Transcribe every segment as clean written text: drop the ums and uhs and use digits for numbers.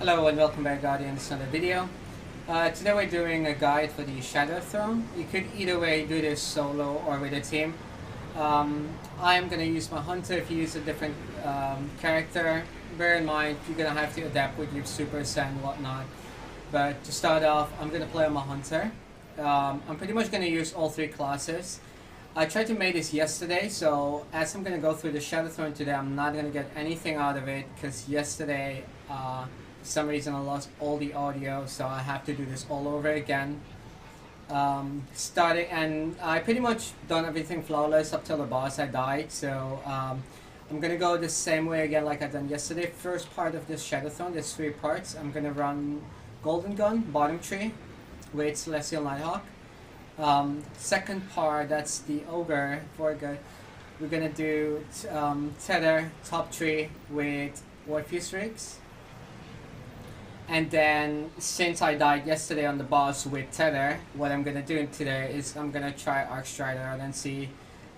Hello and welcome back, Guardians, to another video. Today we're doing a guide for the Shadow Throne. You could either way do this solo or with a team. I'm going to use my Hunter. If you use a different character, bear in mind you're going to have to adapt with your supers and whatnot. But to start off, I'm going to play on my Hunter. I'm pretty much going to use all three classes. I tried to make this yesterday, so as I'm going to go through the Shadow Throne today, I'm not going to get anything out of it because yesterday for some reason I lost all the audio, so I have to do this all over again. And I pretty much done everything flawless up till the boss I died, so I'm gonna go the same way again like I done yesterday. First part of this Shadow Throne, there's 3 parts. I'm gonna run Golden Gun, bottom tree, with Celestial Nighthawk. Second part, that's the Ogre, Vorga. We're gonna do Tether, top tree, with Orpheus Rigs. And then, since I died yesterday on the boss with Tether, what I'm gonna do today is I'm gonna try Arc Strider and see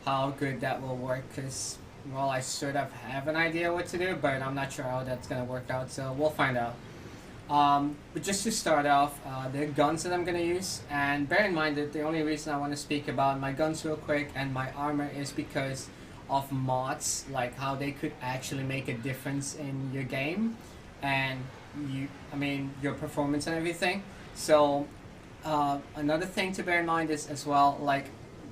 how good that will work. Cause, well, I sort of have an idea what to do, but I'm not sure how that's gonna work out. So we'll find out. But just to start off, the guns that I'm gonna use, and bear in mind that the only reason I want to speak about my guns real quick and my armor is because of mods, like how they could actually make a difference in your game and your performance and everything. So another thing to bear in mind is as well, like,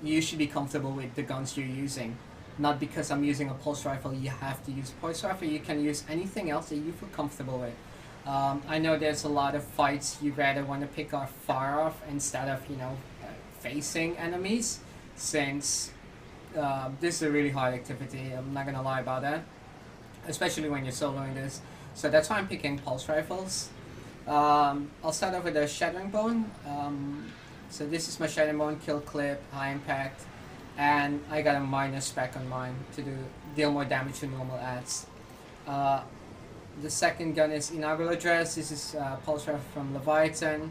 you should be comfortable with the guns you're using. Not because I'm using a pulse rifle you have to use a pulse rifle. You can use anything else that you feel comfortable with. I know there's a lot of fights you rather want to pick off far off instead of facing enemies, since this is a really hard activity. I'm not gonna lie about that, especially when you're soloing this. So that's why I'm picking pulse rifles. I'll start off with a Shattering Bone. So this is my Shattering Bone, kill clip, high impact, and I got a minus spec on mine to deal more damage to normal adds. The second gun is Inaugural Address. This is pulse rifle from Leviathan.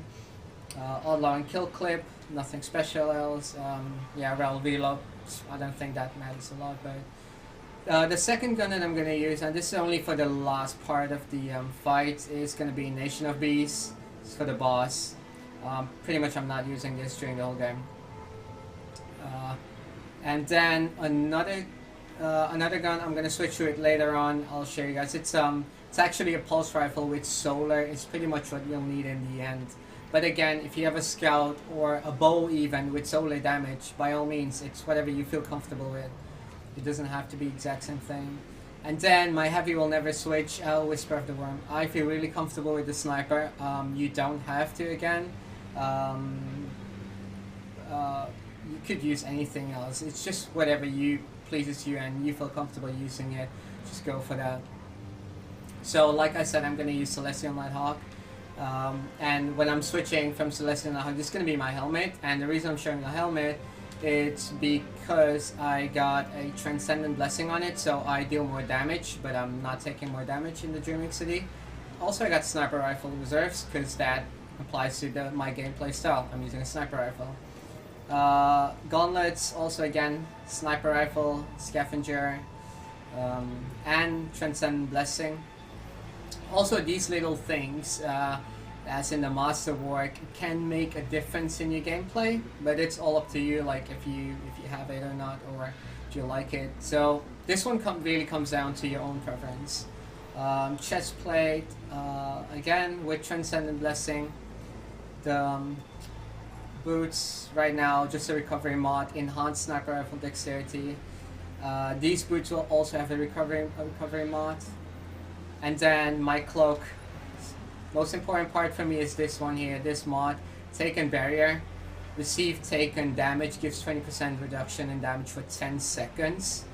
Outlaw and kill clip, nothing special else. Rel reload. I don't think that matters a lot, but the second gun that I'm going to use, and this is only for the last part of the fight, is going to be Nation of Beasts. It's for the boss. Pretty much I'm not using this during the whole game. And then another gun, I'm going to switch to it later on. I'll show you guys. It's actually a pulse rifle with solar. It's pretty much what you'll need in the end. But again, if you have a scout or a bow even with solar damage, by all means, it's whatever you feel comfortable with. It doesn't have to be exact same thing. And then my heavy will never switch, Whisper of the Worm. I feel really comfortable with the sniper. You don't have to again. You could use anything else. It's just whatever pleases you and you feel comfortable using it. Just go for that. So like I said, I'm going to use Celestial Nighthawk. And when I'm switching from Celestial Nighthawk, this is going to be my helmet. And the reason I'm showing the helmet, it's because I got a Transcendent Blessing on it, so I deal more damage, but I'm not taking more damage in the Dreaming City. Also, I got Sniper Rifle Reserves, because that applies to my gameplay style. I'm using a Sniper Rifle. Gauntlets, also again, Sniper Rifle, Scavenger, and Transcendent Blessing. Also, these little things, as in the masterwork, can make a difference in your gameplay, but it's all up to you, like if you have it or not, or if you like it. So this one really comes down to your own preference. Chest plate, again with Transcendent Blessing. The boots right now, just a recovery mod, enhanced sniper rifle dexterity. These boots will also have a recovery mod. And then my cloak. Most important part for me is this one here, this mod, Taken Barrier. Receive taken damage gives 20% reduction in damage for 10 seconds,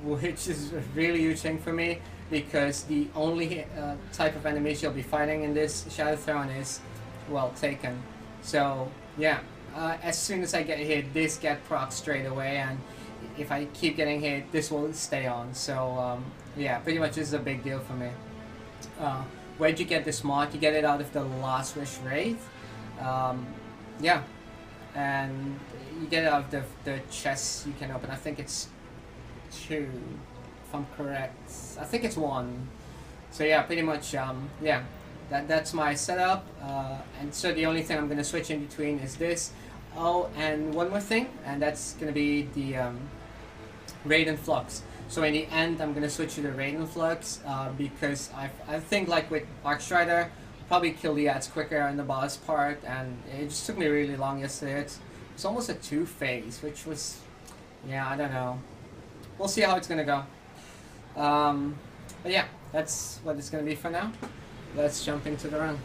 which is a really huge thing for me, because the only type of enemies you'll be fighting in this Shadow Throne is, well, taken. So yeah, as soon as I get hit, this gets proc straight away, and if I keep getting hit, this will stay on. So yeah, pretty much this is a big deal for me. Where'd you get this mod? You get it out of the Last Wish raid. Yeah, and you get it out of the chests you can open. I think it's 2, if I'm correct. I think it's 1. So yeah, pretty much, yeah. that's my setup. And so the only thing I'm gonna switch in between is this. Oh, and one more thing, and that's gonna be the Raid and Flux. So in the end, I'm gonna switch to the Raid and Flux because I think like with Arcstrider, probably kill the ads quicker in the boss part, and it just took me really long yesterday. It's almost a 2-phase, which was, yeah, I don't know. We'll see how it's gonna go. But yeah, that's what it's gonna be for now. Let's jump into the run.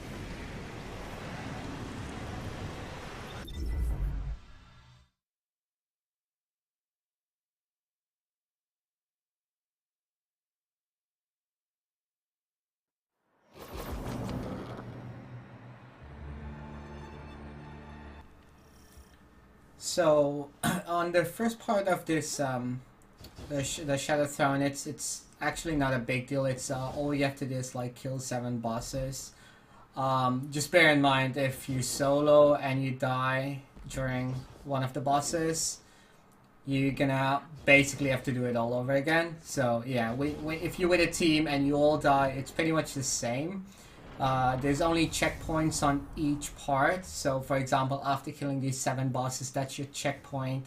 So on the first part of this, the Shadow Throne, it's actually not a big deal. It's all you have to do is like kill 7 bosses. Just bear in mind if you solo and you die during one of the bosses, you're gonna basically have to do it all over again. So yeah, if you're with a team and you all die, it's pretty much the same. There's only checkpoints on each part. So for example, after killing these 7 bosses, that's your checkpoint.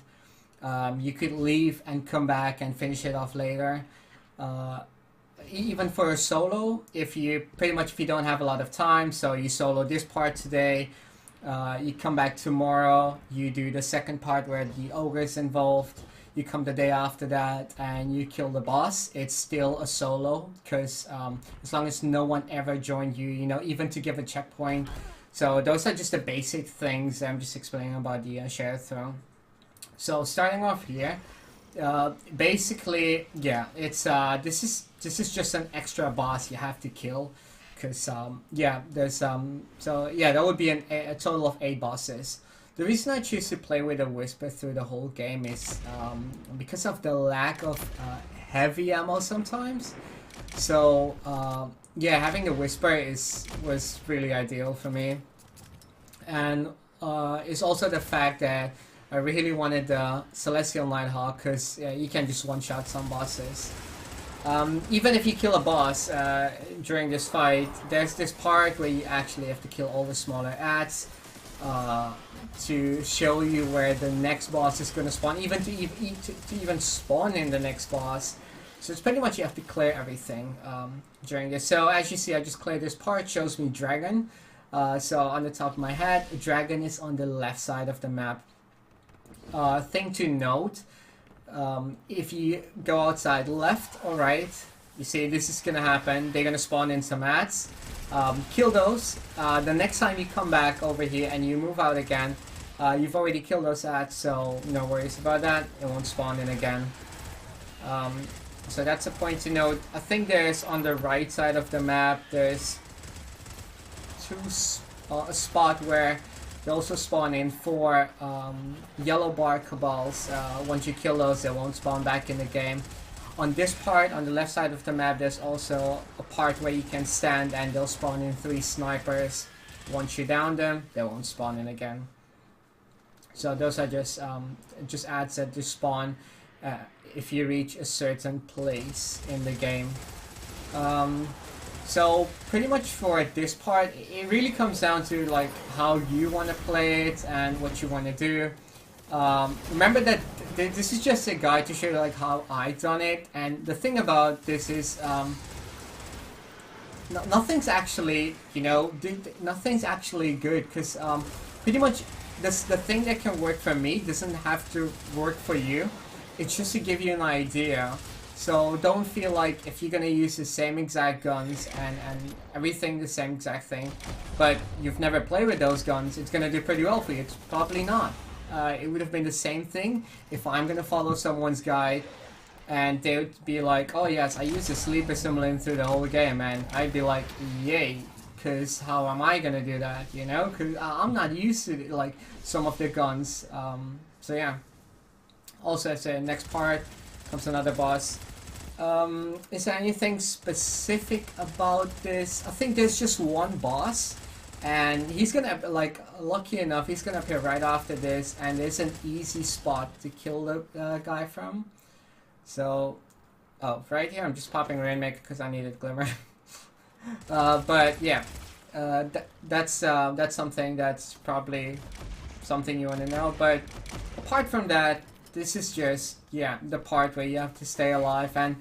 You could leave and come back and finish it off later. Even for a solo, if you don't have a lot of time, so you solo this part today, you come back tomorrow, you do the second part where the ogre is involved, you come the day after that and you kill the boss, it's still a solo because as long as no one ever joined you, you know, even to give a checkpoint. So those are just the basic things I'm just explaining about the Shadow Throne. So starting off here, basically, yeah, it's this is just an extra boss you have to kill, because yeah, there's so yeah, that would be a total of 8 bosses. The reason I choose to play with a Whisper through the whole game is because of the lack of heavy ammo sometimes. So yeah, having the Whisper was really ideal for me, and it's also the fact that I really wanted the Celestial Nighthawk because you can just one-shot some bosses. Even if you kill a boss during this fight, there's this part where you actually have to kill all the smaller ads to show you where the next boss is going to spawn, even to even spawn in the next boss. So it's pretty much you have to clear everything during this. So as you see, I just cleared this part, shows me Dragon. So on the top of my head, Dragon is on the left side of the map. Thing to note, if you go outside left or right, you see this is gonna happen. They're gonna spawn in some ads. Kill those. The next time you come back over here and you move out again, you've already killed those ads, so no worries about that. It won't spawn in again. So that's a point to note. I think there's on the right side of the map, there's a spot where they also spawn in 4 yellow bar cabals. Once you kill those, they won't spawn back in the game. On this part, on the left side of the map, there's also a part where you can stand and they'll spawn in 3 snipers. Once you down them, they won't spawn in again. So those are just ads that just spawn if you reach a certain place in the game. So pretty much for this part, it really comes down to like how you want to play it and what you want to do. Remember that this is just a guide to show you like how I done it, and the thing about this is nothing's actually, you know, nothing's actually good, because pretty much the thing that can work for me doesn't have to work for you. It's just to give you an idea. So don't feel like if you're gonna use the same exact guns and everything the same exact thing, but you've never played with those guns, it's gonna do pretty well for you. It's probably not. It would have been the same thing if I'm gonna follow someone's guide and they would be like, oh yes, I use a sleeper simulant through the whole game, and I'd be like, yay, because how am I gonna do that, you know? Because I'm not used to like some of the guns. So yeah. Also, as the next part comes another boss. Is there anything specific about this? I think there's just one boss, and he's gonna, like, lucky enough, he's gonna appear right after this, and there's an easy spot to kill the guy from. So, oh, right here, I'm just popping Rainmaker because I needed Glimmer. But yeah, That's something that's probably something you want to know. But apart from that, this is just, yeah, the part where you have to stay alive, and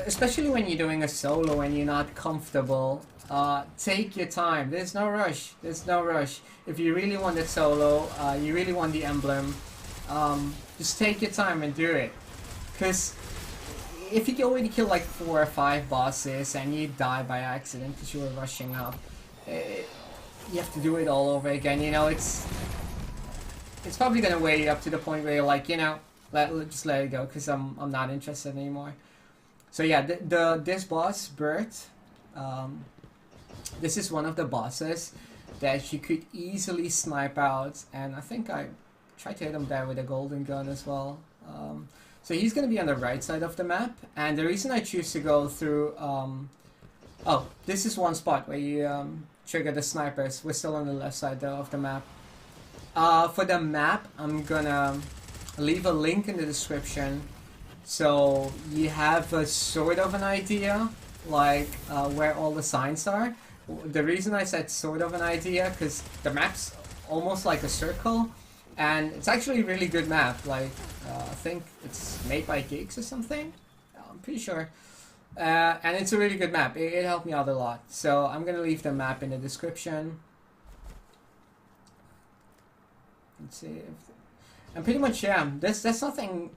especially when you're doing a solo and you're not comfortable, take your time. There's no rush. There's no rush. If you really want it solo, you really want the emblem, just take your time and do it. Because if you already kill like 4 or 5 bosses and you die by accident because you were rushing up, you have to do it all over again. You know, it's probably gonna weigh you up to the point where you're like, you know, just let it go because I'm not interested anymore. So yeah, this boss, Bert, this is one of the bosses that you could easily snipe out, and I think I tried to hit him there with a golden gun as well. So he's going to be on the right side of the map, and the reason I choose to go through... oh, this is one spot where you trigger the snipers. We're still on the left side though of the map. For the map, I'm gonna leave a link in the description so you have a sort of an idea, like where all the signs are. The reason I said sort of an idea, because the map's almost like a circle, and it's actually a really good map. Like, I think it's made by Gigs or something. I'm pretty sure. And it's a really good map. It helped me out a lot. So I'm gonna leave the map in the description. Let's see if... And pretty much, yeah, there's nothing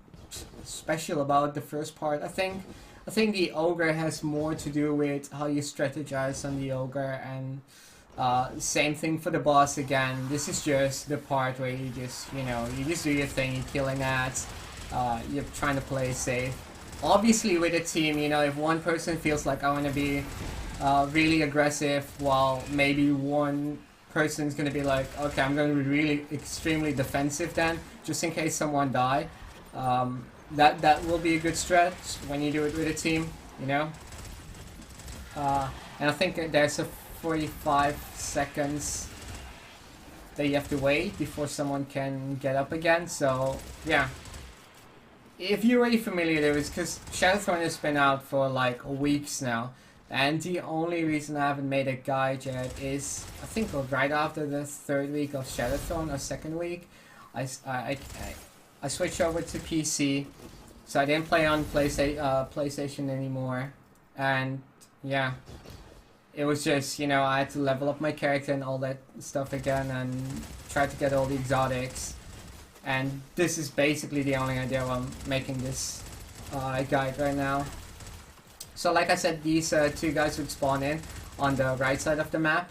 special about the first part. I think the ogre has more to do with how you strategize on the ogre, and same thing for the boss again. This is just the part where you just, you know, you just do your thing, you're killing ads, you're trying to play safe. Obviously with a team, you know, if one person feels like I want to be really aggressive, while maybe one person's going to be like, okay, I'm going to be really extremely defensive then, just in case someone die. That will be a good stretch when you do it with a team, you know. And I think there's a 45 seconds that you have to wait before someone can get up again. So yeah, if you're already familiar with it, because Shadowthrone has been out for like weeks now, and the only reason I haven't made a guide yet is I think right after the 3rd week of Shadowthrone or 2nd week, I switched over to PC, so I didn't play on PlayStation anymore, and yeah, it was just, you know, I had to level up my character and all that stuff again, and try to get all the exotics, and this is basically the only idea why I'm making this guide right now. So like I said, these 2 guys would spawn in on the right side of the map.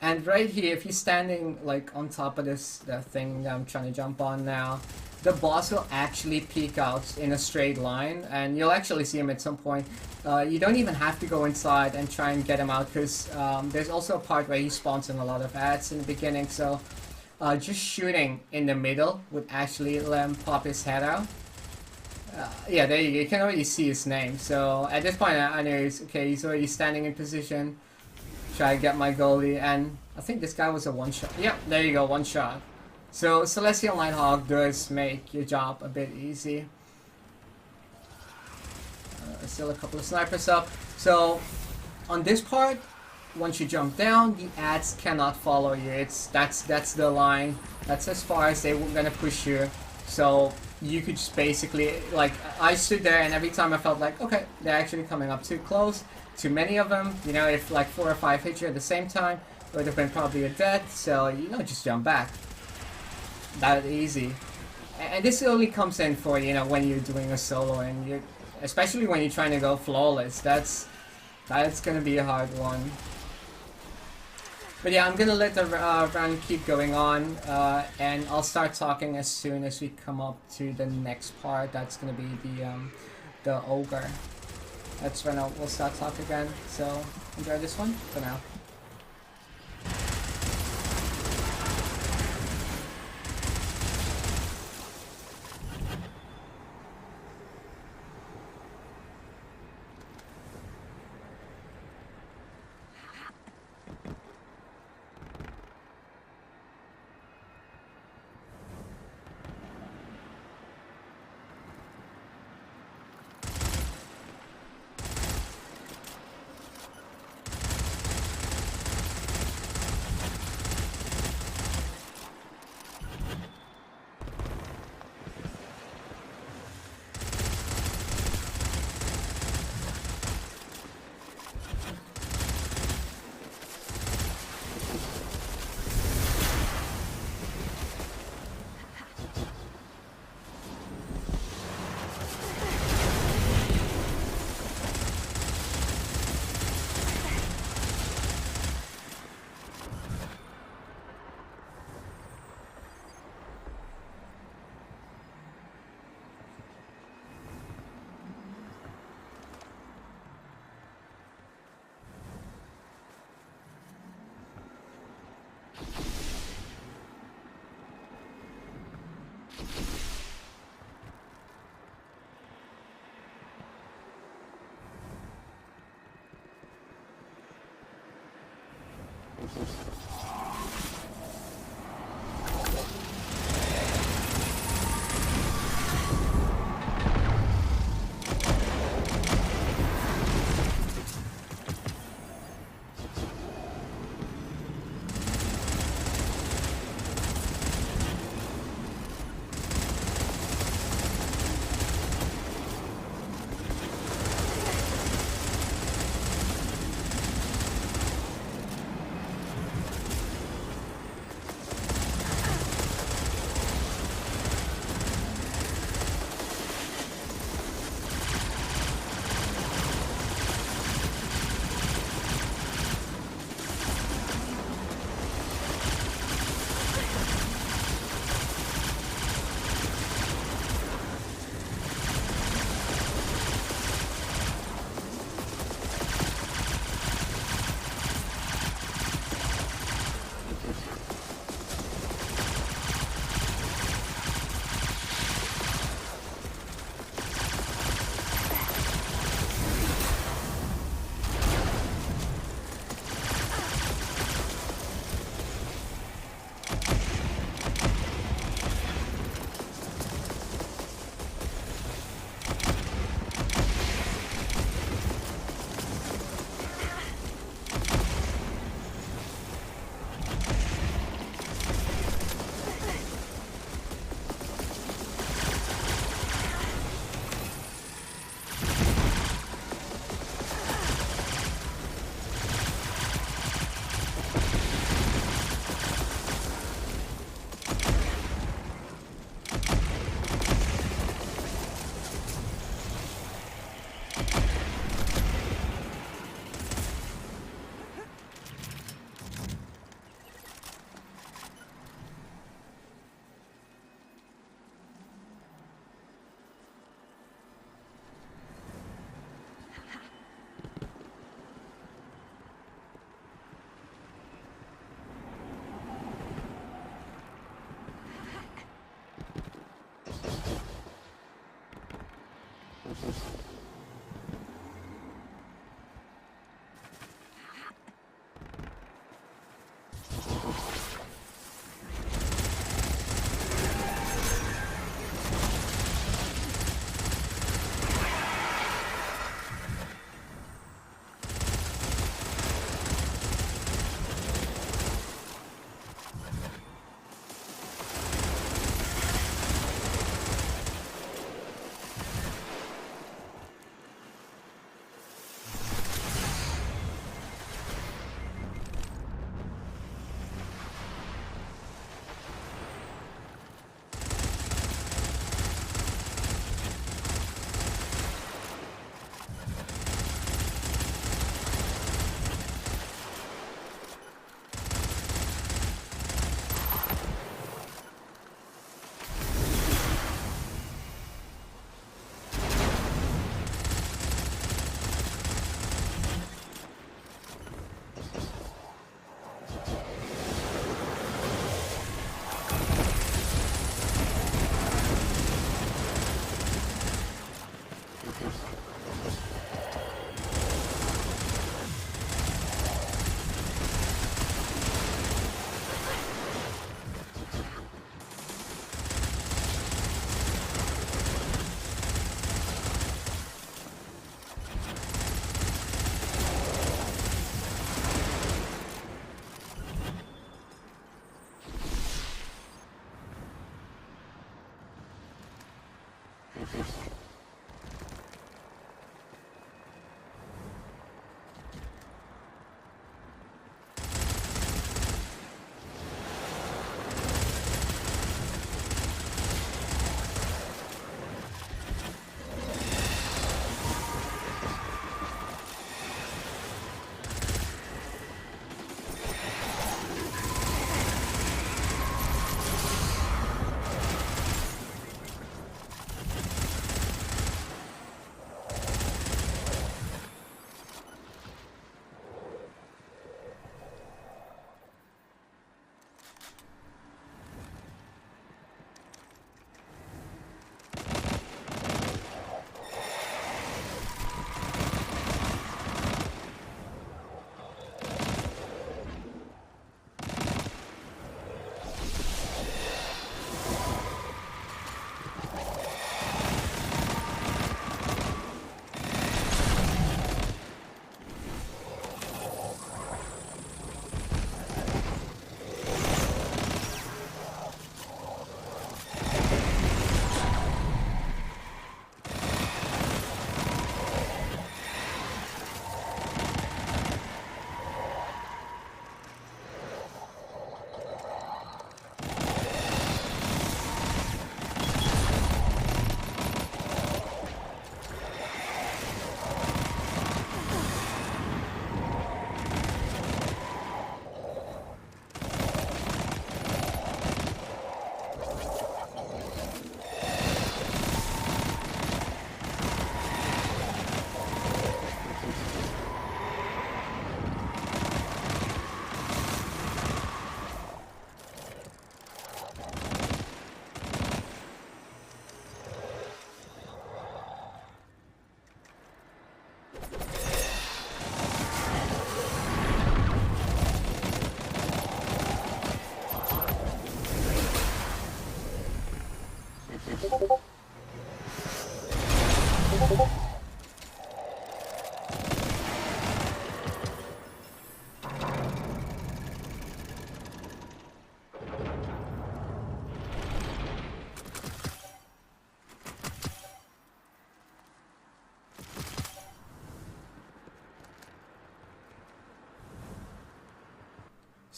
And right here, if you're standing like on top of the thing that I'm trying to jump on now, the boss will actually peek out in a straight line, and you'll actually see him at some point. You don't even have to go inside and try and get him out, because there's also a part where he spawns in a lot of ads in the beginning, so just shooting in the middle would actually let him pop his head out. Yeah, there you go. You can already see his name. So at this point, I know he's already standing in position. Try to get my goalie, and I think this guy was a one-shot. Yep, there you go, one-shot. So Celestial Nighthawk does make your job a bit easy. Still a couple of snipers up. So on this part, once you jump down, the ads cannot follow you. That's the line. That's as far as they're gonna push you. So you could just basically, like, I stood there, and every time I felt like, okay, they're actually coming up too close, too many of them, you know, if like 4 or 5 hit you at the same time, it would have been probably a death, so, you know, just jump back. That easy. And this only comes in for, you know, when you're doing a solo, and you're, especially when you're trying to go flawless, that's gonna be a hard one. But yeah, I'm gonna let the run keep going on, and I'll start talking as soon as we come up to the next part. That's gonna be the ogre. That's when we'll start talking again. So enjoy this one for now.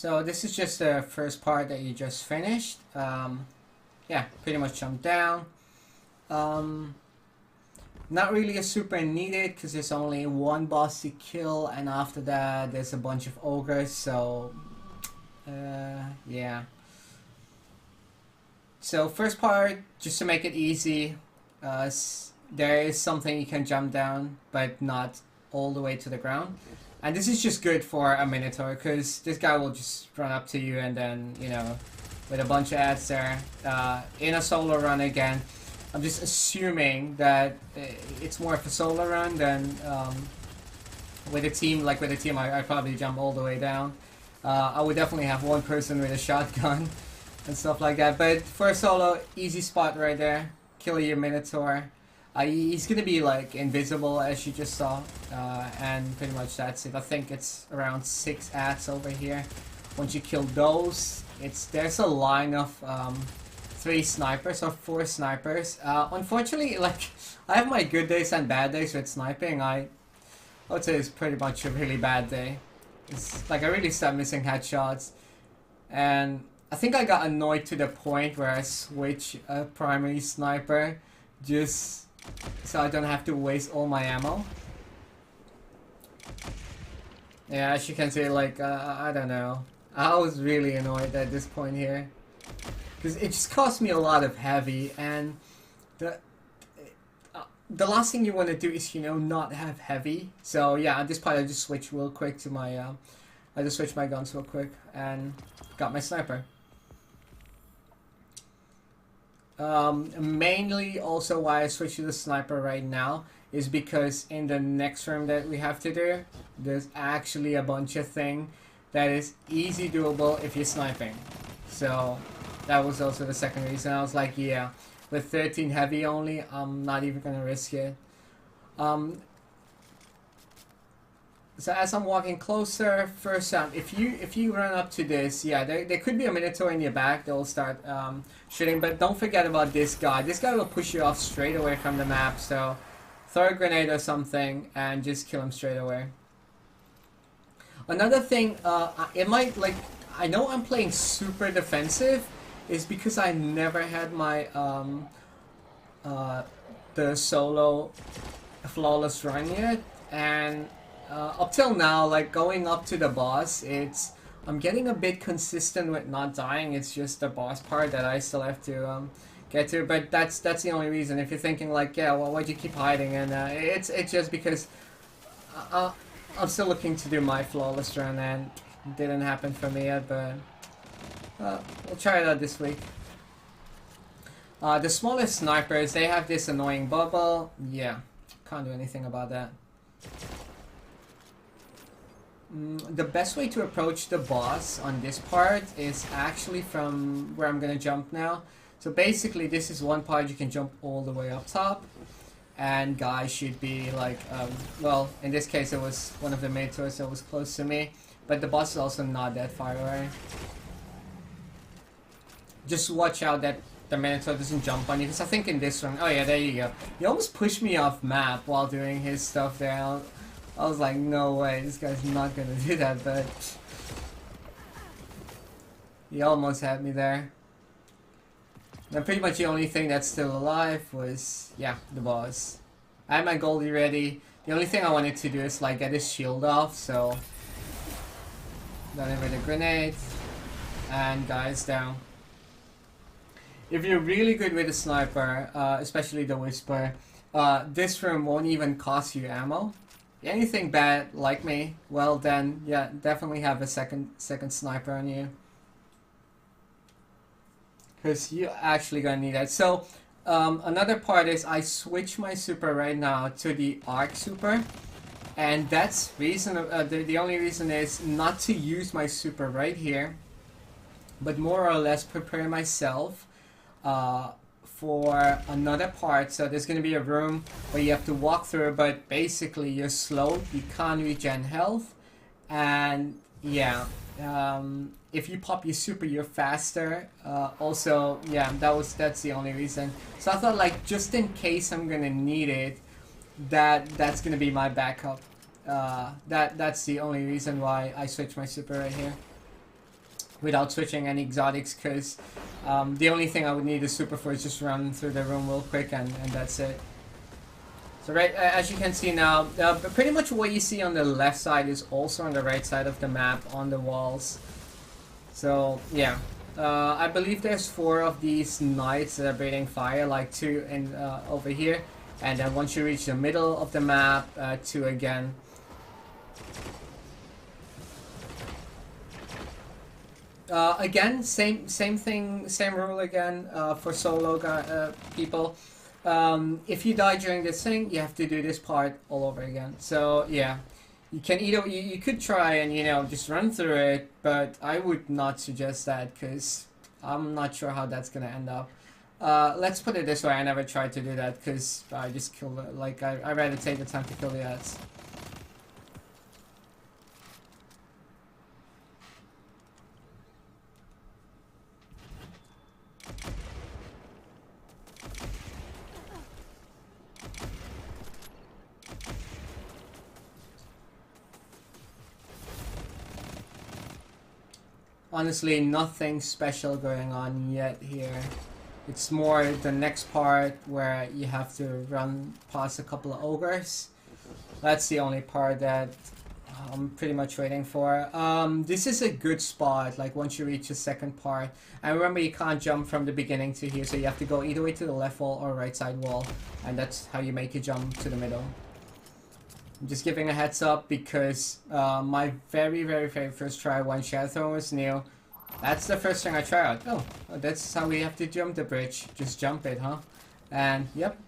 So this is just the first part that you just finished. Yeah, pretty much jump down. Not really a super needed because there's only one boss to kill, and after that there's a bunch of ogres. So yeah. So first part, just to make it easy, there is something you can jump down, but not all the way to the ground. And this is just good for a Minotaur, because this guy will just run up to you and then, you know, with a bunch of ads there, in a solo run again. I'm just assuming that it's more of a solo run than with a team. Like with a team, I'd probably jump all the way down. I would definitely have one person with a shotgun and stuff like that. But for a solo, easy spot right there. Kill your Minotaur. He's gonna be like invisible, as you just saw, and pretty much that's it. I think it's around 6 ads over here. Once you kill those, there's a line of 3 snipers or 4 snipers. Unfortunately, like, I have my good days and bad days with sniping. I would say it's pretty much a really bad day. It's like I really start missing headshots, and I think I got annoyed to the point where I switch a primary sniper just so I don't have to waste all my ammo. Yeah, as you can see, like, I don't know. I was really annoyed at this point here. Because it just cost me a lot of heavy, and the last thing you want to do is, you know, not have heavy. So yeah, at this point I just switched real quick to my, I just switched my guns real quick and got my sniper. Mainly also why I switched to the sniper right now is because in the next room that we have to do, there's actually a bunch of things that is easy doable if you're sniping. So that was also the second reason. I was like, yeah, with 13 heavy only, I'm not even gonna risk it. So as I'm walking closer, first if you run up to this, yeah, there could be a Minotaur in your back that will start shooting, but don't forget about this guy. This guy will push you off straight away from the map, so throw a grenade or something and just kill him straight away. Another thing, it might, like, I know I'm playing super defensive, is because I never had my the solo flawless run yet, and up till now, like going up to the boss, I'm getting a bit consistent with not dying. It's just the boss part that I still have to get to. But that's the only reason. If you're thinking like, yeah, well, why'd you keep hiding? And it's just because I'm still looking to do my flawless run, and it didn't happen for me yet. But we'll try it out this week. The smallest snipers, they have this annoying bubble. Yeah, can't do anything about that. The best way to approach the boss on this part is actually from where I'm gonna jump now. So basically this is one part you can jump all the way up top, and guys should be like, well, in this case it was one of the Minotaurs that was close to me, but the boss is also not that far away. Just watch out that the Minotaur doesn't jump on you, because I think in this one, oh yeah, there you go. He almost pushed me off map while doing his stuff there. I was like, no way, this guy's not gonna do that, but he almost had me there. And pretty much the only thing that's still alive was, yeah, the boss. I had my Goldie ready. The only thing I wanted to do is like get his shield off, so done it with a grenade, and guys down. If you're really good with a sniper, especially the Whisper, this room won't even cost you ammo. Anything bad like me, well then, yeah, definitely have a second sniper on you, because you're actually gonna need that. So another part is I switch my super right now to the arc super, and that's reason. The only reason is not to use my super right here, but more or less prepare myself for another part. So there's going to be a room where you have to walk through, but basically you're slow, you can't regen health, and yeah, if you pop your super you're faster. Also, yeah, that's the only reason. So I thought, like, just in case I'm gonna need it, that's gonna be my backup. That's the only reason why I switch my super right here without switching any exotics, because the only thing I would need a super for is just run through the room real quick, and that's it. So right, as you can see now, pretty much what you see on the left side is also on the right side of the map on the walls. So yeah, I believe there's 4 of these knights that are breathing fire, like 2 in over here, and then once you reach the middle of the map, 2 again. Again, same thing, same rule again for solo people. If you die during this thing, you have to do this part all over again. So yeah, you can either you could try and, you know, just run through it, but I would not suggest that, because I'm not sure how that's gonna end up. Let's put it this way: I never tried to do that because I just kill it. Like I rather take the time to kill the ads. Honestly, nothing special going on yet here. It's more the next part where you have to run past a couple of ogres. That's the only part that I'm pretty much waiting for. This is a good spot, like once you reach the second part. And remember, you can't jump from the beginning to here, so you have to go either way to the left wall or right side wall. And that's how you make a jump to the middle. I'm just giving a heads up because my very first try when Shadowthorn was new, that's the first thing I tried out. Oh, that's how we have to jump the bridge. Just jump it, huh? And yep,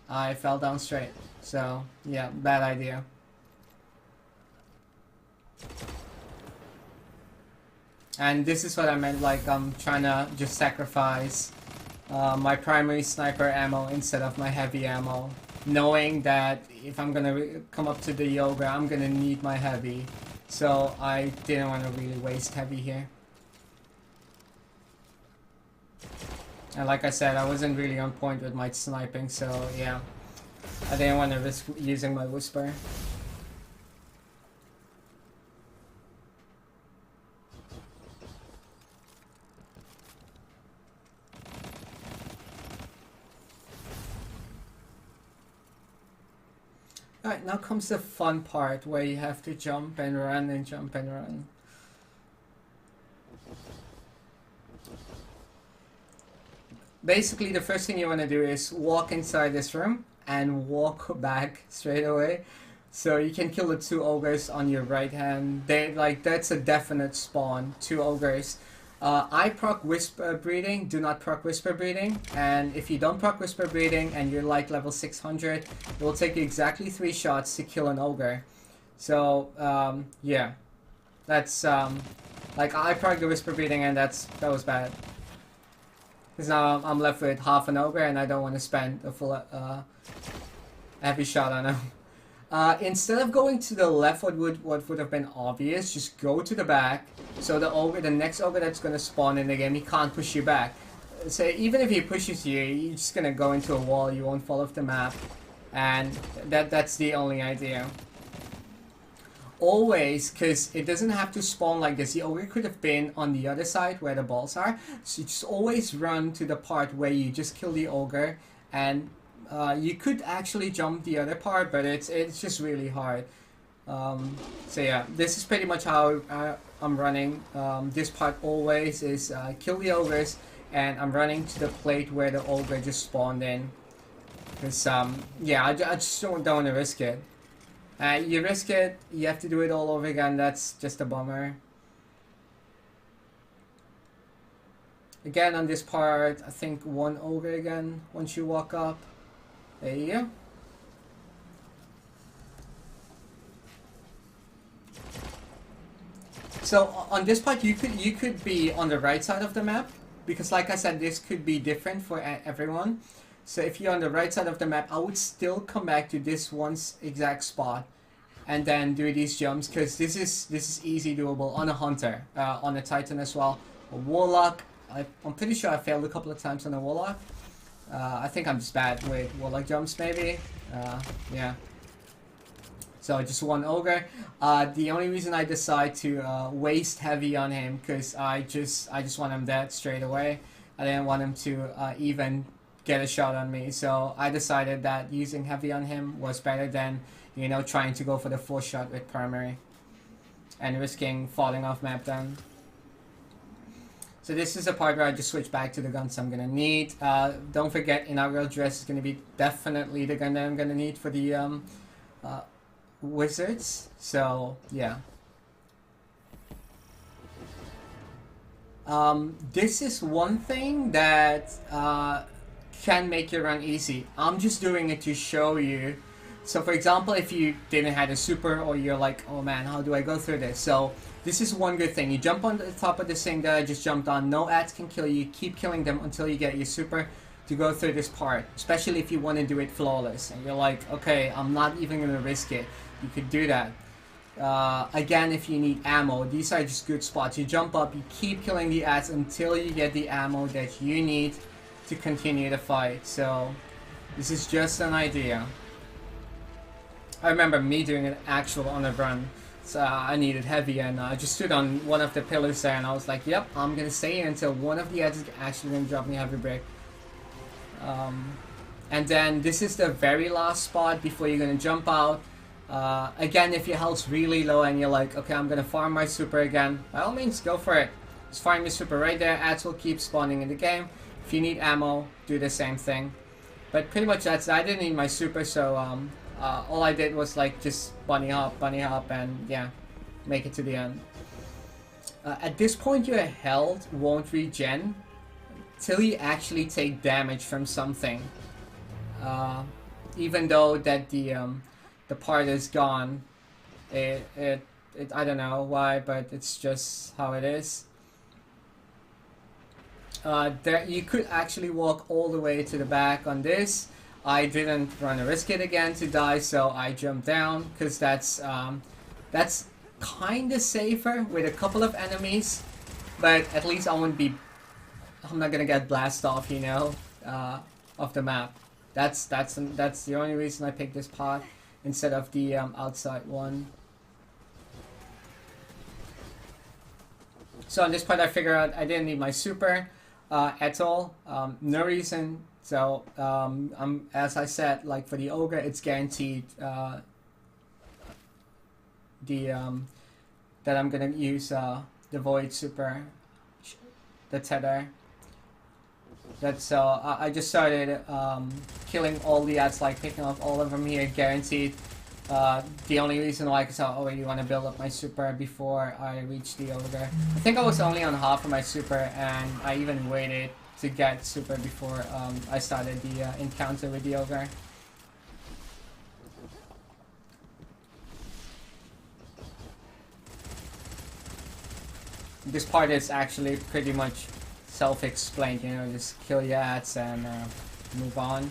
I fell down straight. So yeah, bad idea. And this is what I meant, like I'm trying to just sacrifice my primary sniper ammo instead of my heavy ammo knowing that if I'm gonna come up to the ogre, I'm gonna need my heavy. So I didn't want to really waste heavy here. And like I said, I wasn't really on point with my sniping, so yeah. I didn't want to risk using my whisper. Alright, now comes the fun part where you have to jump and run and jump and run. Basically, the first thing you want to do is walk inside this room and walk back straight away. So you can kill the 2 ogres on your right hand. That's a definite spawn, 2 ogres. I proc whisper breeding, do not proc whisper breeding, and if you don't proc whisper breeding and you're like level 600, it will take you exactly 3 shots to kill an ogre. So yeah, that's like I proc the whisper breeding and that was bad. Because now I'm left with half an ogre and I don't want to spend a full heavy shot on him. Instead of going to the left, what would have been obvious, just go to the back. So the next ogre that's gonna spawn in the game, he can't push you back. So even if he pushes you, you're just gonna go into a wall. You won't fall off the map, and that's the only idea. Always, because it doesn't have to spawn like this. The ogre could have been on the other side where the balls are. So you just always run to the part where you just kill the ogre, and you could actually jump the other part, but it's just really hard. So yeah, this is pretty much how I'm running. This part always is kill the ogres, and I'm running to the plate where the ogre just spawned in. Because yeah, I just don't want to risk it. You risk it, you have to do it all over again. That's just a bummer. Again, on this part, I think 1 ogre again once you walk up. There you go. So on this part, you could be on the right side of the map, because like I said, this could be different for everyone. So if you're on the right side of the map, I would still come back to this one exact spot and then do these jumps, because this is easy doable on a hunter, on a titan as well. A warlock, I'm pretty sure I failed a couple of times on a warlock. I think I'm just bad with warlock jumps maybe. Yeah. So just 1 ogre. The only reason I decide to waste heavy on him, because I just want him dead straight away. I didn't want him to even get a shot on me. So I decided that using heavy on him was better than, you know, trying to go for the full shot with primary and risking falling off map then. So this is a part where I just switch back to the guns I'm gonna need. Don't forget, inaugural dress is gonna be definitely the gun that I'm gonna need for the wizards. So yeah. This is one thing that can make your run easy. I'm just doing it to show you. So for example, if you didn't have a super, or you're like, oh man, how do I go through this? So this is one good thing. You jump on the top of this thing that I just jumped on. No ads can kill you. Keep killing them until you get your super to go through this part. Especially if you want to do it flawless. And you're like, okay, I'm not even going to risk it. You could do that. Again, if you need ammo, these are just good spots. You jump up, you keep killing the ads until you get the ammo that you need to continue the fight. So this is just an idea. I remember me doing an actual on a run. So I needed heavy, and I just stood on one of the pillars there, and I was like, yep, I'm gonna stay here until one of the ads is actually gonna drop me a heavy brick. And then this is the very last spot before you're gonna jump out. Again, if your health's really low and you're like, okay, I'm gonna farm my super again, by all means, go for it. Just farm your super right there. Ads will keep spawning in the game. If you need ammo, do the same thing. But pretty much that's, I didn't need my super, so all I did was like just bunny hop, and yeah, make it to the end. At this point, your health won't regen till you actually take damage from something. Even though that the part is gone, it I don't know why, but it's just how it is. There you could actually walk all the way to the back on this. I didn't want to risk it again to die, so I jumped down because that's kind of safer with a couple of enemies, but at least I'm not gonna get blasted off, you know, off the map. That's the only reason I picked this path instead of the outside one. So on this part I figured out I didn't need my super at all. No reason. So as I said, like for the ogre, it's guaranteed that I'm gonna use the void super, the tether. That's I just started killing all the ads, like picking up all of them here, guaranteed. The only reason why, because I already want to build up my super before I reach the ogre. I think I was only on half of my super, and I even waited to get super before I started the encounter with the ogre. This part is actually pretty much self-explained, you know, just kill your ads and move on.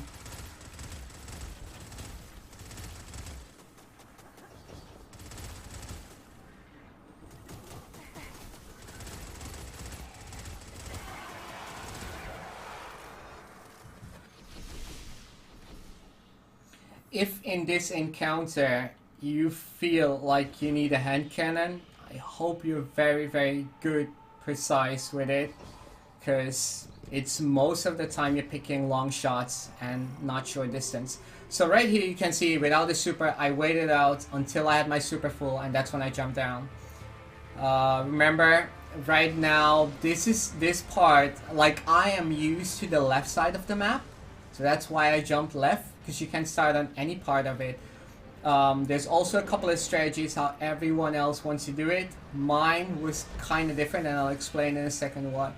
If in this encounter you feel like you need a hand cannon, I hope you're very, very good, precise with it, because it's most of the time you're picking long shots and not short distance. So right here you can see without the super, I waited out until I had my super full, and that's when I jumped down. Remember, right now, this part, like I am used to the left side of the map, so that's why I jumped left, because you can start on any part of it. There's also a couple of strategies how everyone else wants to do it. Mine was kind of different, and I'll explain in a second what.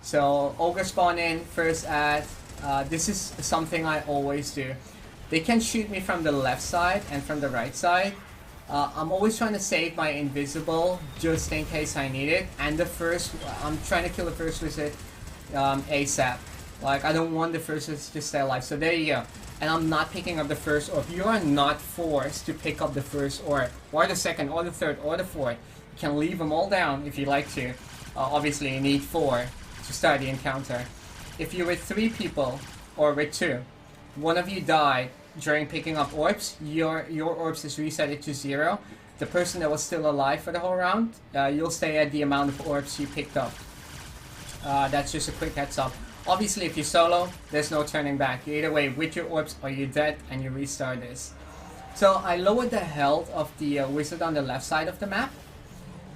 So ogre spawn in first at this is something I always do. They can shoot me from the left side and from the right side. I'm always trying to save my invisible just in case I need it, and I'm trying to kill the first wizard ASAP. Like, I don't want the first wizard to stay alive. So there you go. And I'm not picking up the first orb. You are not forced to pick up the first orb, or the second, or the third, or the fourth. You can leave them all down if you like to. Obviously you need 4 to start the encounter. If you're with 3 people, or with 2, one of you died during picking up orbs, your orbs is reset to 0. The person that was still alive for the whole round, you'll stay at the amount of orbs you picked up. That's just a quick heads up. Obviously, if you solo, there's no turning back. You're either way with your orbs or you're dead and you restart this. So I lowered the health of the wizard on the left side of the map.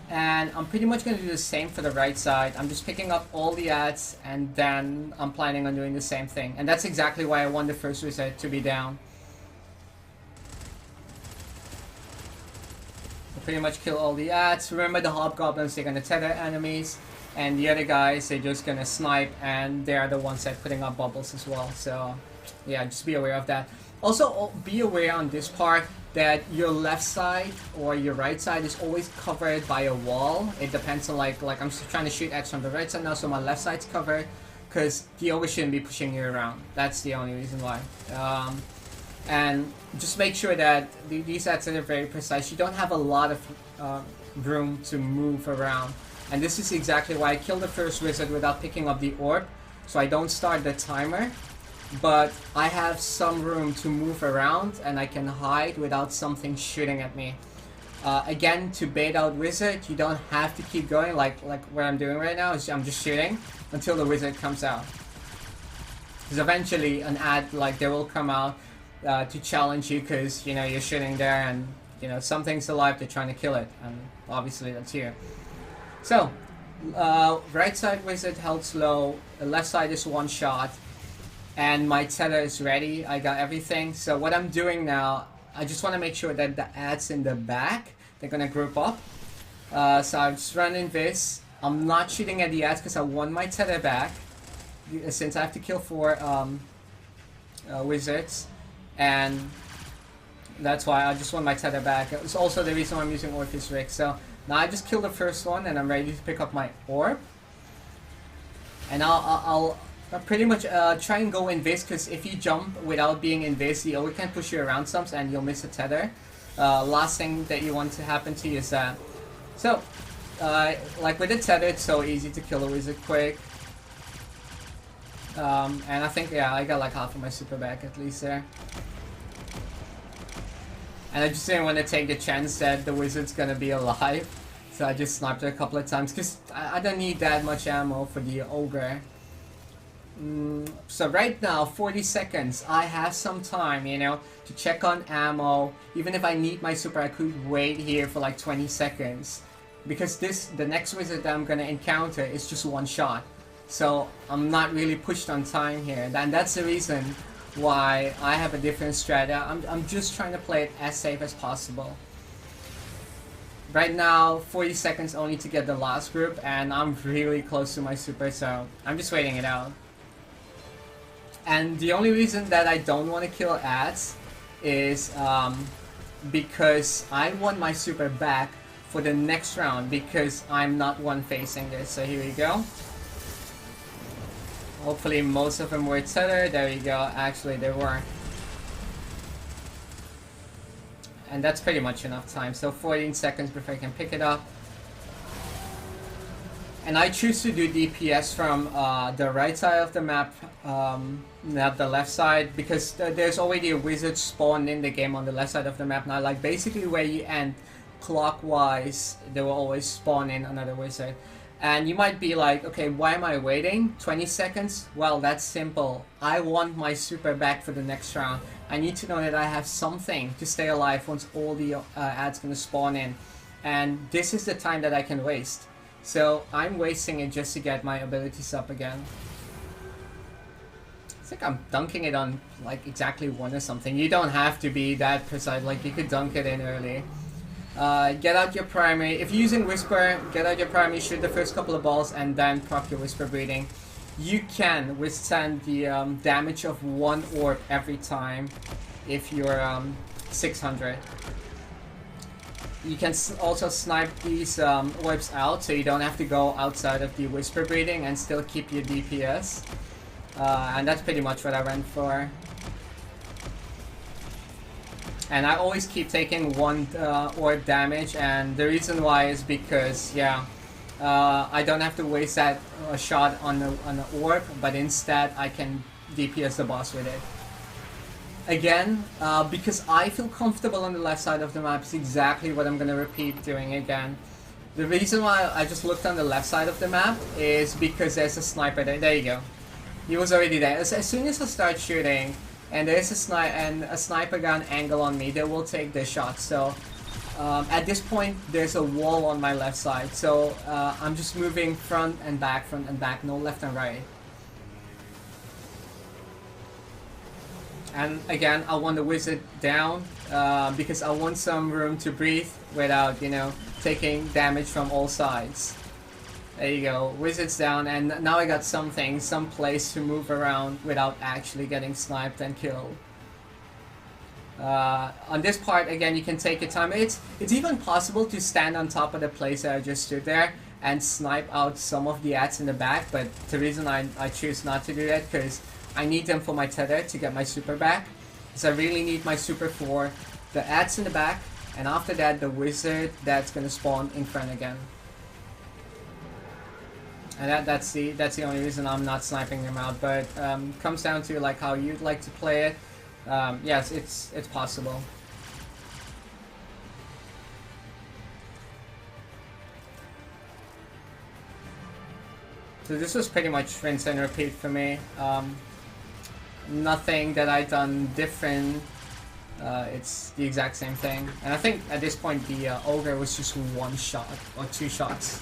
And I'm pretty much going to do the same for the right side. I'm just picking up all the ads, and then I'm planning on doing the same thing. And that's exactly why I want the first wizard to be down. I'll pretty much kill all the ads. Remember, the hobgoblins, they're going to tether enemies. And the other guys, they're just going to snipe, and they're the ones that are putting up bubbles as well. So yeah, just be aware of that. Also, be aware on this part that your left side or your right side is always covered by a wall. It depends on like I'm trying to shoot X from the right side now, so my left side's covered, because the ogre shouldn't be pushing you around. That's the only reason why. And just make sure that these ads are very precise. You don't have a lot of room to move around. And this is exactly why I killed the first wizard without picking up the orb, so I don't start the timer. But I have some room to move around, and I can hide without something shooting at me. Again, to bait out wizard, you don't have to keep going like what I'm doing right now. Is I'm just shooting until the wizard comes out. Because eventually an ad like they will come out to challenge you, because you know you're shooting there, and you know something's alive. They're trying to kill it, and obviously that's you. So, right side wizard held low. The left side is one shot. And my tether is ready. I got everything. So what I'm doing now, I just want to make sure that the ads in the back, they're going to group up. So I'm just running this. I'm not shooting at the ads because I want my tether back, since I have to kill 4 wizards. And that's why I just want my tether back. It's also the reason why I'm using Orpheus Rick. So now I just killed the first one, and I'm ready to pick up my orb. And I'll But pretty much try and go invis, because if you jump without being invis, the ogre can push you around some and you'll miss a tether. Last thing that you want to happen to you is that. So, like with the tether, it's so easy to kill a wizard quick. And I think, yeah, I got like half of my super back at least there. And I just didn't want to take the chance that the wizard's gonna be alive. So I just sniped her a couple of times, because I don't need that much ammo for the ogre. So right now, 40 seconds, I have some time, you know, to check on ammo. Even if I need my super, I could wait here for like 20 seconds. Because the next wizard that I'm gonna encounter is just one shot. So I'm not really pushed on time here. And that's the reason why I have a different strategy. I'm just trying to play it as safe as possible. Right now, 40 seconds only to get the last group, and I'm really close to my super, so I'm just waiting it out. And the only reason that I don't want to kill ads is because I want my super back for the next round, because I'm not one facing this. So here we go. Hopefully most of them were tethered. There we go. Actually, they were. And that's pretty much enough time. So 14 seconds before I can pick it up. And I choose to do DPS from the right side of the map, not the left side, because there's already a wizard spawned in the game on the left side of the map now. Like basically where you end clockwise, there will always spawn in another wizard. And you might be like, okay, why am I waiting 20 seconds? Well, that's simple. I want my super back for the next round. I need to know that I have something to stay alive once all the ads gonna spawn in. And this is the time that I can waste. So I'm wasting it just to get my abilities up again. It's like I'm dunking it on like exactly one or something. You don't have to be that precise, like you could dunk it in early. Get out your primary. If you're using Whisper, get out your primary, shoot the first couple of balls, and then proc your Whisper breathing. You can withstand the damage of one orb every time if you're 600. You can also snipe these orbs out, so you don't have to go outside of the Whisper breathing and still keep your DPS. And that's pretty much what I went for. And I always keep taking one orb damage, and the reason why is because, yeah, I don't have to waste that shot on the orb, but instead I can DPS the boss with it. Again, because I feel comfortable on the left side of the map is exactly what I'm gonna repeat doing again. The reason why I just looked on the left side of the map is because there's a sniper there. There you go. He was already there. As soon as I start shooting, and there's a sniper gun angle on me, they will take the shot. So at this point, there's a wall on my left side. So I'm just moving front and back, no left and right. And again, I want the wizard down because I want some room to breathe without, you know, taking damage from all sides. There you go, wizard's down, and now I got some place to move around without actually getting sniped and killed. On this part, again, you can take your time. It's even possible to stand on top of the place that I just stood there and snipe out some of the ads in the back, but the reason I choose not to do that, because I need them for my tether to get my super back. So I really need my super for the ads in the back, and after that the wizard that's gonna spawn in front again. And that's the only reason I'm not sniping them out, but comes down to like how you'd like to play it. Yes, it's possible. So this was pretty much rinse and repeat for me. Nothing that I done different. It's the exact same thing. And I think at this point the ogre was just one shot or two shots.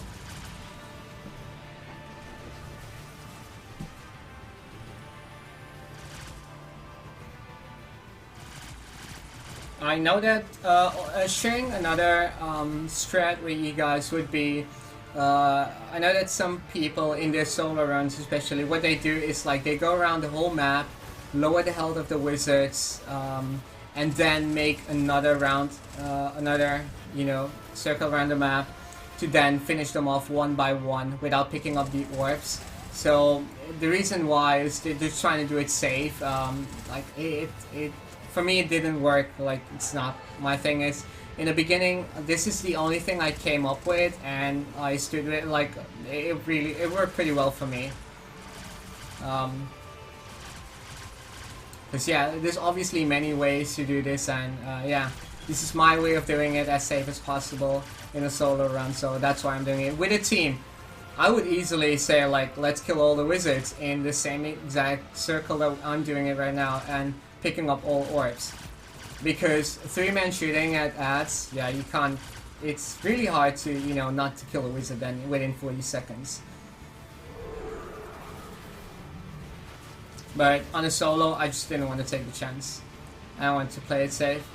I know that sharing another strat with you guys would be, I know that some people in their solo runs especially, what they do is like they go around the whole map, lower the health of the wizards, and then make another round, another, you know, circle around the map to then finish them off one by one without picking up the orbs. So the reason why is they're trying to do it safe. Like it for me it didn't work. Like it's not my thing. Is in the beginning this is the only thing I came up with, and I stood with it. Like it worked pretty well for me. Because yeah, there's obviously many ways to do this, and yeah, this is my way of doing it as safe as possible in a solo run. So that's why I'm doing it with a team. I would easily say like, let's kill all the wizards in the same exact circle that I'm doing it right now, and picking up all orbs. Because 3-man shooting at ads, yeah, you can't. It's really hard to, you know, not to kill a wizard then within 40 seconds. But on a solo, I just didn't want to take the chance. I wanted to play it safe.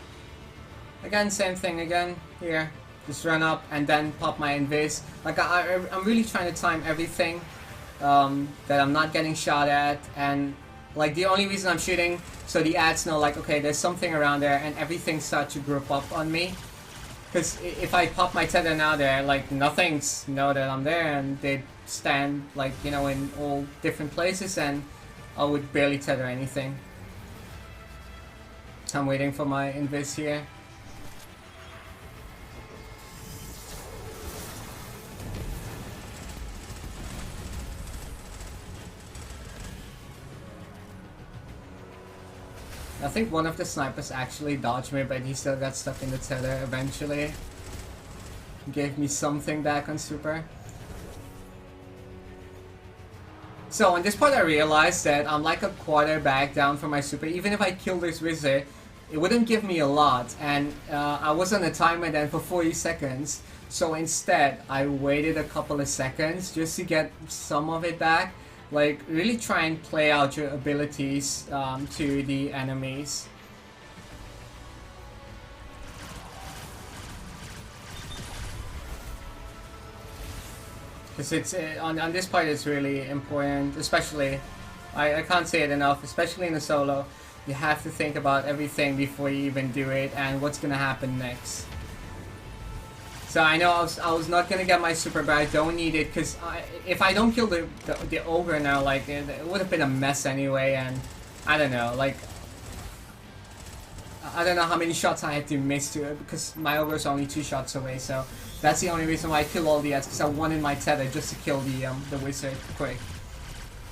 Again, same thing again here. Just run up and then pop my invis. Like I'm really trying to time everything that I'm not getting shot at, and like the only reason I'm shooting so the ads know like, okay, there's something around there, and everything starts to group up on me. Because if I pop my tether now there, like nothing's know that I'm there, and they stand like, you know, in all different places, and I would barely tether anything. I'm waiting for my invis here. I think one of the snipers actually dodged me, but he still got stuck in the tether eventually. Gave me something back on super. So on this part I realized that I'm like a quarter back down from my super. Even if I kill this wizard, it wouldn't give me a lot, and I was on a timer then for 40 seconds. So instead I waited a couple of seconds just to get some of it back. Like, really try and play out your abilities to the enemies. Because it's on this part it's really important, especially, I can't say it enough, especially in a solo. You have to think about everything before you even do it, and what's gonna happen next. So I know I was not gonna get my super, but I don't need it, because if I don't kill the ogre now, like it would have been a mess anyway, and I don't know, like I don't know how many shots I had to miss to it, because my ogre is only 2 shots away. So that's the only reason why I kill all the ads, because I wanted my tether just to kill the wizard quick.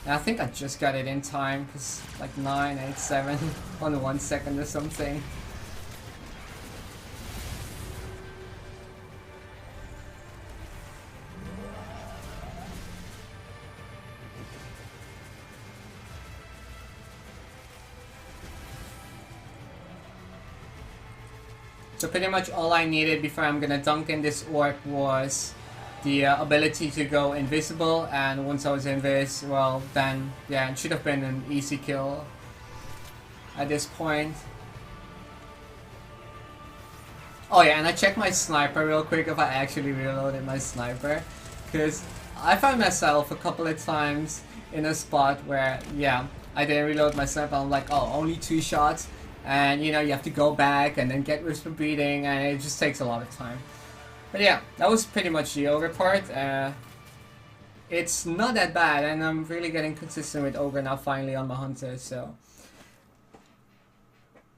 And I think I just got it in time, because like 9, 8, 7 on 1 second or something. So pretty much all I needed before I'm gonna dunk in this orc was the ability to go invisible, and once I was invis, well then, yeah, it should have been an easy kill at this point. Oh yeah, and I checked my sniper real quick if I actually reloaded my sniper, because I found myself a couple of times in a spot where, yeah, I didn't reload my sniper. I'm like, oh, only 2 shots. And you know, you have to go back and then get whisper beating, and it just takes a lot of time. But yeah, that was pretty much the ogre part. It's not that bad, and I'm really getting consistent with ogre now finally on my hunter, so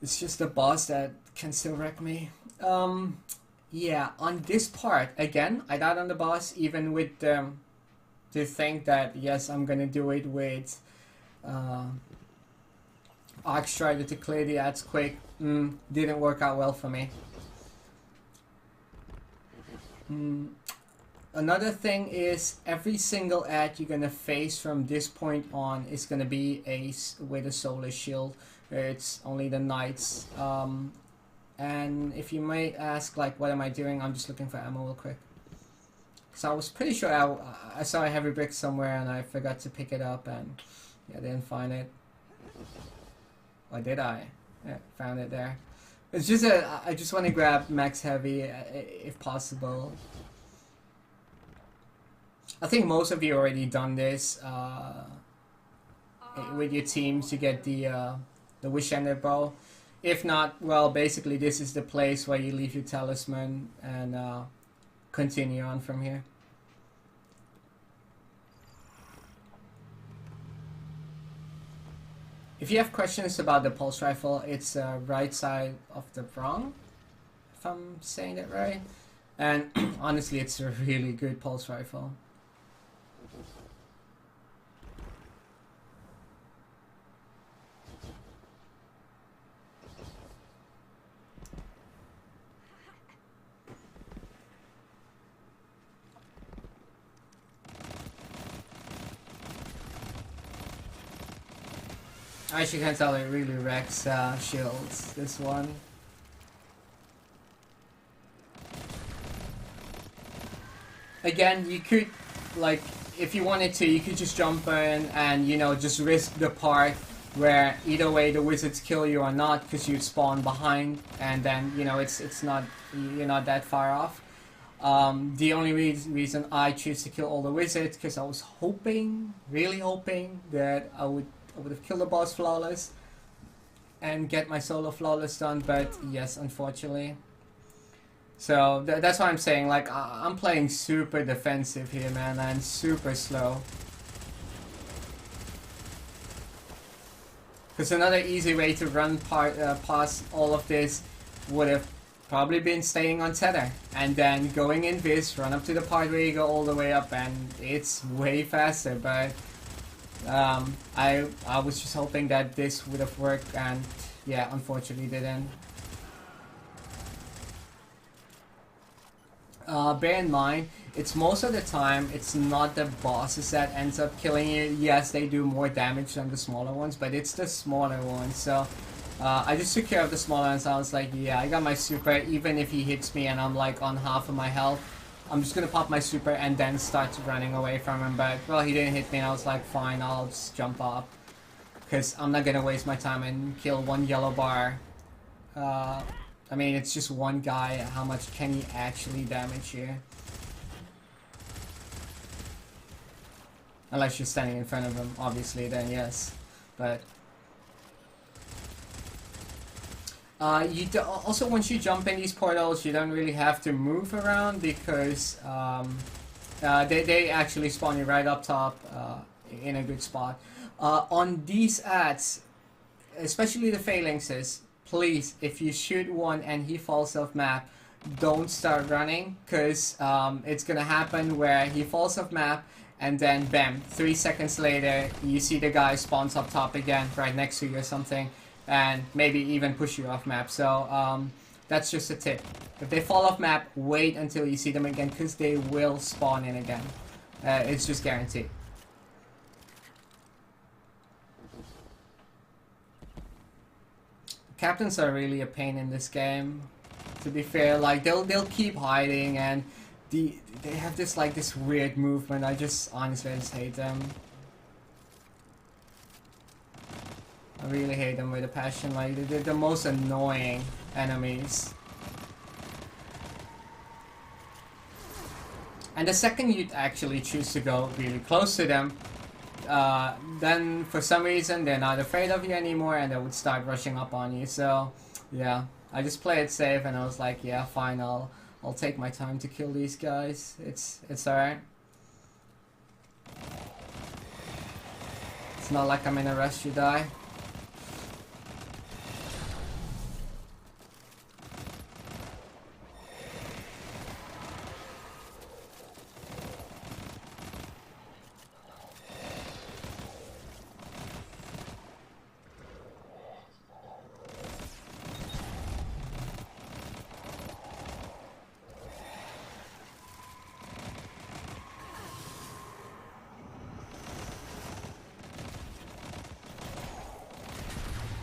it's just the boss that can still wreck me. Yeah, on this part, again, I died on the boss, even with to think that, yes, I'm gonna do it with Arc Strider to clear the ads quick. Didn't work out well for me. Another thing is, every single ad you're gonna face from this point on is gonna be with a solar shield. It's only the knights. And if you might ask, like, what am I doing? I'm just looking for ammo real quick. So I was pretty sure I saw a heavy brick somewhere and I forgot to pick it up, and yeah, I didn't find it. Or did I? Yeah, found it there. It's just I just want to grab max heavy if possible. I think most of you already done this with your teams to get the Wish-Ender bow. If not, well, basically this is the place where you leave your talisman and continue on from here. If you have questions about the pulse rifle, it's right side of the wrong, if I'm saying that right. And honestly, it's a really good pulse rifle. As you can tell, it really wrecks shields, this one. Again, you could, like, if you wanted to, you could just jump in and, you know, just risk the part where either way the wizards kill you or not, because you spawn behind, and then, you know, it's not, you're not that far off. The only reason I choose to kill all the wizards, because I was hoping, really hoping, that I would have killed the boss flawless and get my solo flawless done, but yes, unfortunately. So that's why I'm saying, like, I'm playing super defensive here, man, and super slow. Because another easy way to run past all of this would have probably been staying on tether and then going in this, run up to the part where you go all the way up, and it's way faster. But I was just hoping that this would have worked, and yeah, unfortunately didn't. Bear in mind, it's most of the time, it's not the bosses that ends up killing you. Yes, they do more damage than the smaller ones, but it's the smaller ones. So I just took care of the smaller ones. I was like, yeah, I got my super. Even if he hits me and I'm like on half of my health, I'm just gonna pop my super and then start running away from him. But well, he didn't hit me, and I was like, fine, I'll just jump up, because I'm not gonna waste my time and kill one yellow bar. I mean, it's just one guy. How much can he actually damage you? Unless you're standing in front of him, obviously, then yes. But also, once you jump in these portals, you don't really have to move around, because they actually spawn you right up top in a good spot. On these ads, especially the phalanxes, please, if you shoot one and he falls off map, don't start running, because it's gonna happen where he falls off map and then bam, 3 seconds later you see the guy spawns up top again right next to you or something, and maybe even push you off map. So that's just a tip. If they fall off map, wait until you see them again, because they will spawn in again. It's just guaranteed. Captains are really a pain in this game, to be fair. Like, they'll keep hiding, and they have this, like, this weird movement. Honestly, I just hate them. I really hate them with a passion. Like, they're the most annoying enemies. And the second you actually choose to go really close to them, then for some reason they're not afraid of you anymore, and they would start rushing up on you. So yeah, I just play it safe, and I was like, yeah, fine, I'll take my time to kill these guys. It's alright. It's not like I'm in a rush to die.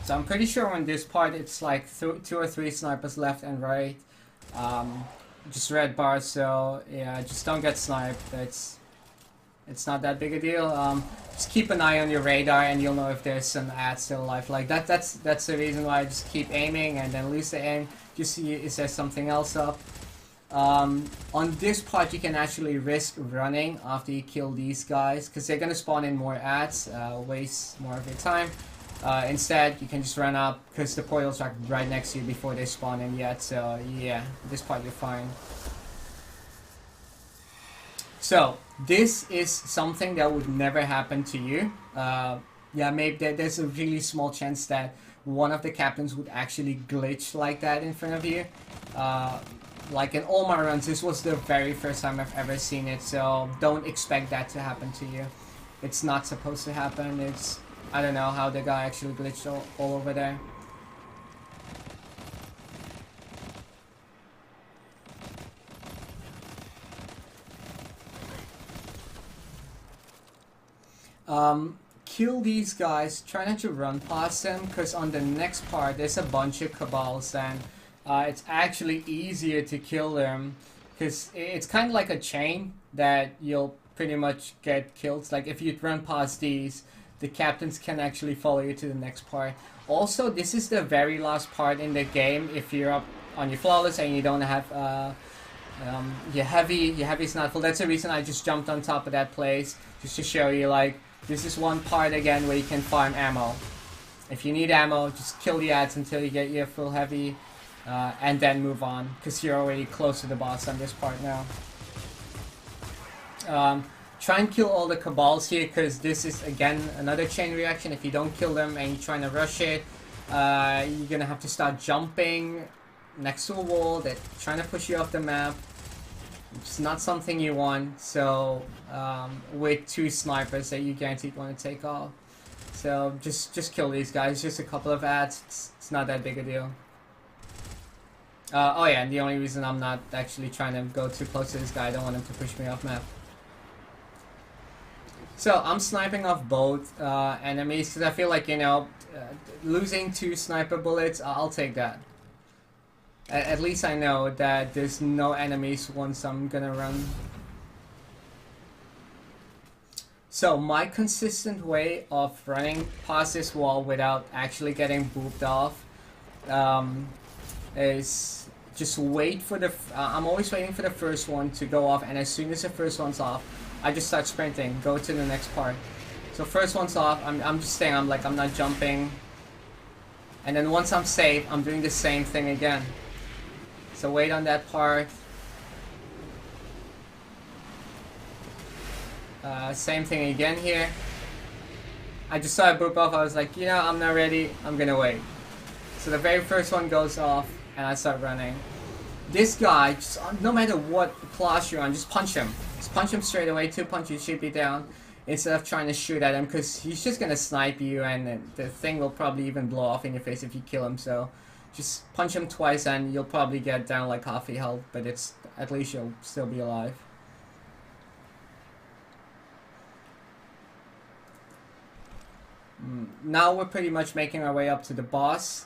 So I'm pretty sure on this part it's like 2 or 3 snipers left and right. Just red bars, so yeah, just don't get sniped. It's not that big a deal. Just keep an eye on your radar, and you'll know if there's an ad still alive. Like that's the reason why I just keep aiming and then lose the aim. Just see is there something else up. On this part you can actually risk running after you kill these guys, because they're gonna spawn in more ads, waste more of your time. Instead, you can just run up, because the portals are right next to you before they spawn in yet. So yeah, this part you're fine. So this is something that would never happen to you. Yeah, maybe there's a really small chance that one of the captains would actually glitch like that in front of you. Like in all my runs, this was the very first time I've ever seen it, so don't expect that to happen to you. It's not supposed to happen. It's, I don't know how the guy actually glitched all over there. Kill these guys, try not to run past them, because on the next part there's a bunch of cabals, and it's actually easier to kill them, because it's kind of like a chain that you'll pretty much get killed. Like if you run past these, the captains can actually follow you to the next part. Also, this is the very last part in the game if you're up on your flawless and you don't have your heavy's not full. That's the reason I just jumped on top of that place, just to show you, like, this is one part again where you can farm ammo. If you need ammo, just kill the ads until you get your full heavy, and then move on, because you're already close to the boss on this part now. Try and kill all the cabals here, because this is again another chain reaction. If you don't kill them and you're trying to rush it, you're gonna have to start jumping next to a wall that's trying to push you off the map. It's not something you want, so with two snipers that you guaranteed want to take off. So just kill these guys, just a couple of ads, it's not that big a deal. Oh yeah, and the only reason I'm not actually trying to go too close to this guy, I don't want him to push me off map. So I'm sniping off both enemies, because I feel like, you know, losing 2 sniper bullets, I'll take that. At least I know that there's no enemies once I'm gonna run. So my consistent way of running past this wall without actually getting booped off is just wait for the... I'm always waiting for the first one to go off, and as soon as the first one's off, I just start sprinting, go to the next part. So first one's off, I'm just staying, I'm not jumping. And then once I'm safe, I'm doing the same thing again. So wait on that part. Same thing again here. I just saw it boop off, I was like, you know, I'm not ready, I'm gonna wait. So the very first one goes off, and I start running. This guy, just, no matter what class you're on, just punch him. Just punch him straight away, 2 punches should be down, instead of trying to shoot at him, because he's just gonna snipe you, and the thing will probably even blow off in your face if you kill him. So just punch him twice and you'll probably get down like half your health, but it's, at least you'll still be alive. Now we're pretty much making our way up to the boss.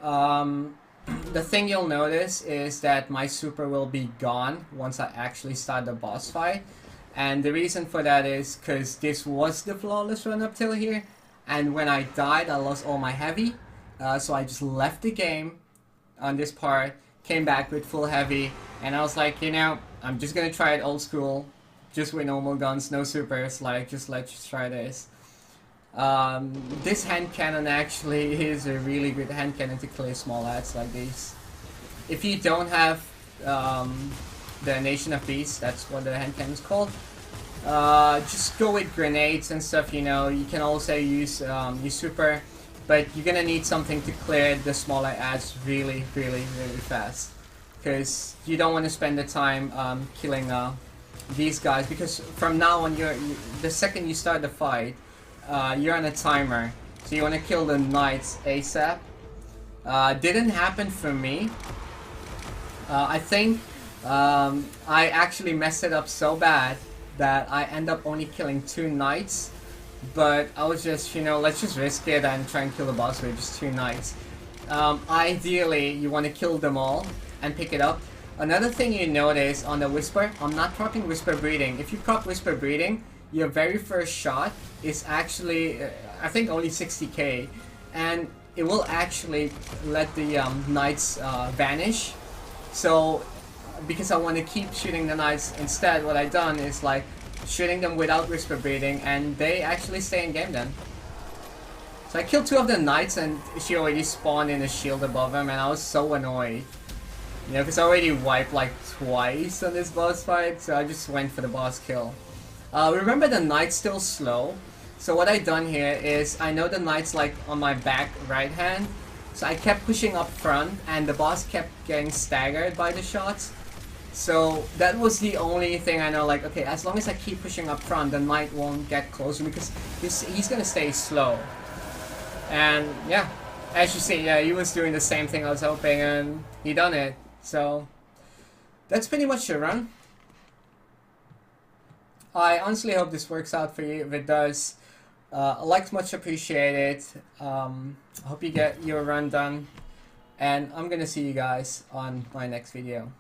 The thing you'll notice is that my super will be gone once I actually start the boss fight. And the reason for that is because this was the flawless run up till here, and when I died I lost all my heavy. So I just left the game on this part, came back with full heavy, and I was like, you know, I'm just gonna try it old school, just with normal guns, no supers, like, just let's try this. This hand cannon actually is a really good hand cannon to clear small ads like these. If you don't have the Nation of Beasts, that's what the hand cannon is called, just go with grenades and stuff, you know. You can also use your super, but you're gonna need something to clear the smaller ads really fast, because you don't want to spend the time killing these guys, because from now on, the second you start the fight, you're on a timer, so you want to kill the knights ASAP. Didn't happen for me. I think I actually messed it up so bad that I end up only killing 2 knights, but I was just, you know, let's just risk it and try and kill the boss with just 2 knights. Ideally, you want to kill them all and pick it up. Another thing you notice on the Whisper, I'm not proccing Whisper Breeding. If you proc Whisper Breeding, your very first shot is actually, I think, only 60k, and it will actually let the knights vanish. So, because I want to keep shooting the knights, instead what I done is like shooting them without Whisper Breeding, and they actually stay in game then. So I killed 2 of the knights, and she already spawned in a shield above them, and I was so annoyed. You know, because I already wiped like twice on this boss fight, so I just went for the boss kill. Remember, the knight's still slow, So what I done here is, I know the knight's like on my back right hand, so I kept pushing up front, and the boss kept getting staggered by the shots. So that was the only thing I know, like, okay, as long as I keep pushing up front, the knight won't get closer because he's gonna stay slow. And yeah, as you see, yeah, he was doing the same thing I was hoping, and he done it. So that's pretty much the run. I honestly hope this works out for you. If it does, likes much appreciated. I hope you get your run done, and I'm gonna see you guys on my next video.